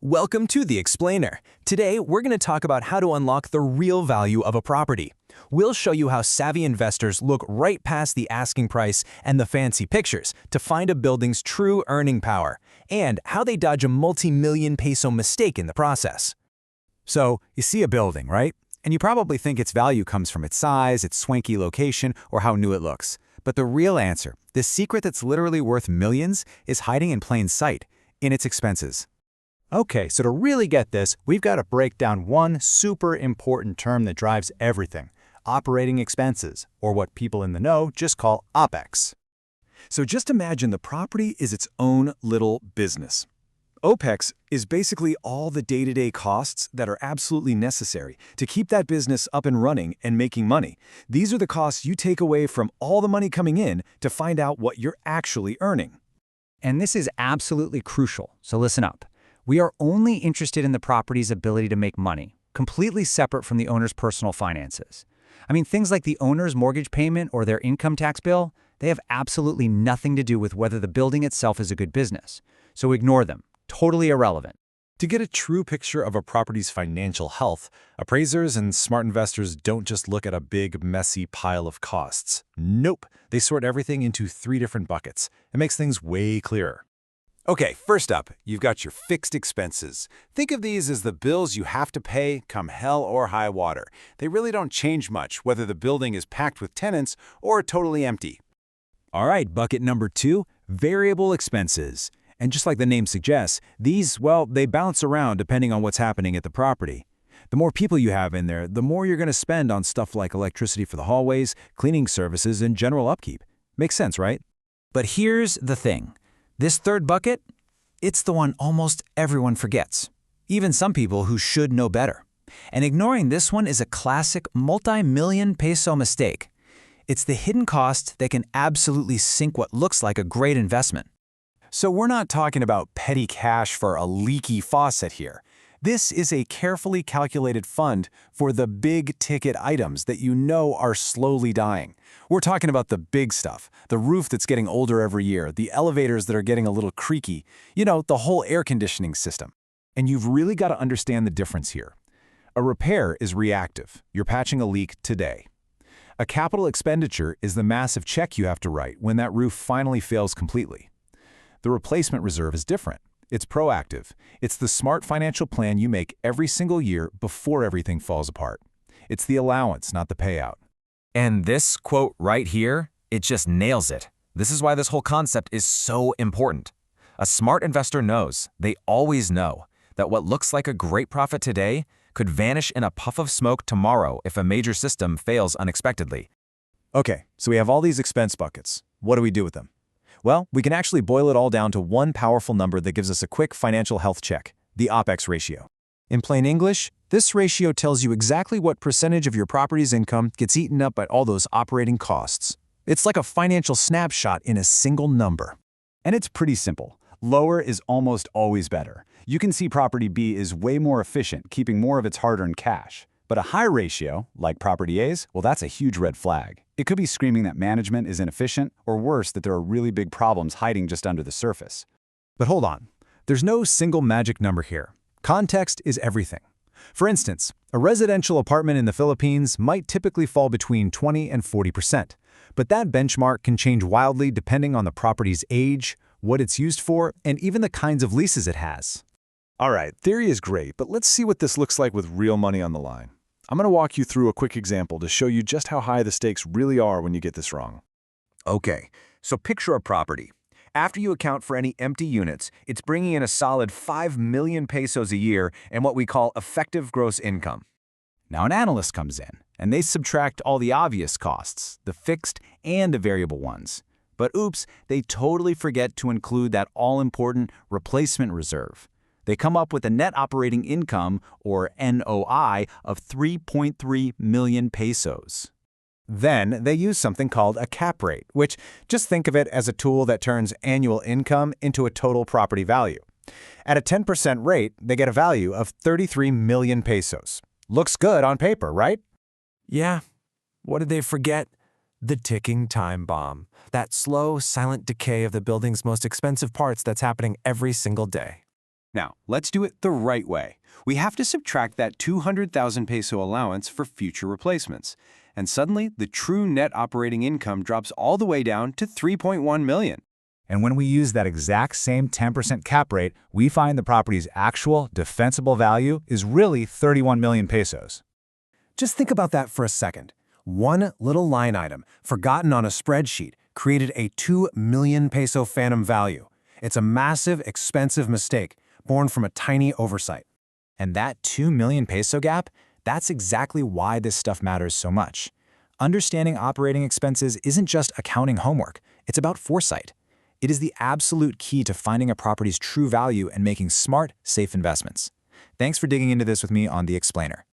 Welcome to The Explainer. Today, we're going to talk about how to unlock the real value of a property. We'll show you how savvy investors look right past the asking price and the fancy pictures to find a building's true earning power, and how they dodge a multi-million peso mistake in the process. So, you see a building, right? And you probably think its value comes from its size, its swanky location, or how new it looks. But the real answer, the secret that's literally worth millions, is hiding in plain sight, in its expenses. Okay, so to really get this, we've got to break down one super important term that drives everything: operating expenses, or what people in the know just call OPEX. So just imagine the property is its own little business. OPEX is basically all the day-to-day costs that are absolutely necessary to keep that business up and running and making money. These are the costs you take away from all the money coming in to find out what you're actually earning. And this is absolutely crucial, so listen up. We are only interested in the property's ability to make money, completely separate from the owner's personal finances. I mean, things like the owner's mortgage payment or their income tax bill, they have absolutely nothing to do with whether the building itself is a good business. So ignore them. Totally irrelevant. To get a true picture of a property's financial health, appraisers and smart investors don't just look at a big, messy pile of costs. Nope, they sort everything into 3 different buckets. It makes things way clearer. Okay, first up, you've got your fixed expenses. Think of these as the bills you have to pay come hell or high water. They really don't change much whether the building is packed with tenants or totally empty. All right, bucket number 2, variable expenses. And just like the name suggests, these, well, they bounce around depending on what's happening at the property. The more people you have in there, the more you're going to spend on stuff like electricity for the hallways, cleaning services, and general upkeep. Makes sense, right? But here's the thing. This third bucket, it's the one almost everyone forgets. Even some people who should know better. And ignoring this one is a classic multi-million peso mistake. It's the hidden cost that can absolutely sink what looks like a great investment. So we're not talking about petty cash for a leaky faucet here. This is a carefully calculated fund for the big-ticket items that you know are slowly dying. We're talking about the big stuff, the roof that's getting older every year, the elevators that are getting a little creaky, the whole air conditioning system. And you've really got to understand the difference here. A repair is reactive. You're patching a leak today. A capital expenditure is the massive check you have to write when that roof finally fails completely. The replacement reserve is different. It's proactive. It's the smart financial plan you make every single year before everything falls apart. It's the allowance, not the payout. And this quote right here, it just nails it. This is why this whole concept is so important. A smart investor knows, they always know, that what looks like a great profit today could vanish in a puff of smoke tomorrow if a major system fails unexpectedly. Okay, so we have all these expense buckets. What do we do with them? Well, we can actually boil it all down to one powerful number that gives us a quick financial health check: the OPEX ratio. In plain English, this ratio tells you exactly what percentage of your property's income gets eaten up by all those operating costs. It's like a financial snapshot in a single number. And it's pretty simple. Lower is almost always better. You can see property B is way more efficient, keeping more of its hard-earned cash. But a high ratio, like property A's, well, that's a huge red flag. It could be screaming that management is inefficient, or worse, that there are really big problems hiding just under the surface. But hold on. There's no single magic number here. Context is everything. For instance, a residential apartment in the Philippines might typically fall between 20 and 40%. But that benchmark can change wildly depending on the property's age, what it's used for, and even the kinds of leases it has. All right, theory is great, but let's see what this looks like with real money on the line. I'm going to walk you through a quick example to show you just how high the stakes really are when you get this wrong. Okay, so picture a property. After you account for any empty units, it's bringing in a solid 5 million pesos a year in what we call effective gross income. Now an analyst comes in, and they subtract all the obvious costs, the fixed and the variable ones. But oops, they totally forget to include that all-important replacement reserve. They come up with a net operating income, or NOI, of 3.3 million pesos. Then they use something called a cap rate, which just think of it as a tool that turns annual income into a total property value. At a 10% rate, they get a value of 33 million pesos. Looks good on paper, right? Yeah. What did they forget? The ticking time bomb. That slow, silent decay of the building's most expensive parts that's happening every single day. Now, let's do it the right way. We have to subtract that 200,000 peso allowance for future replacements. And suddenly, the true net operating income drops all the way down to 3.1 million. And when we use that exact same 10% cap rate, we find the property's actual defensible value is really 31 million pesos. Just think about that for a second. One little line item, forgotten on a spreadsheet, created a 2 million peso phantom value. It's a massive, expensive mistake, born from a tiny oversight. And that 2 million peso gap, that's exactly why this stuff matters so much. Understanding operating expenses isn't just accounting homework, it's about foresight. It is the absolute key to finding a property's true value and making smart, safe investments. Thanks for digging into this with me on The Explainer.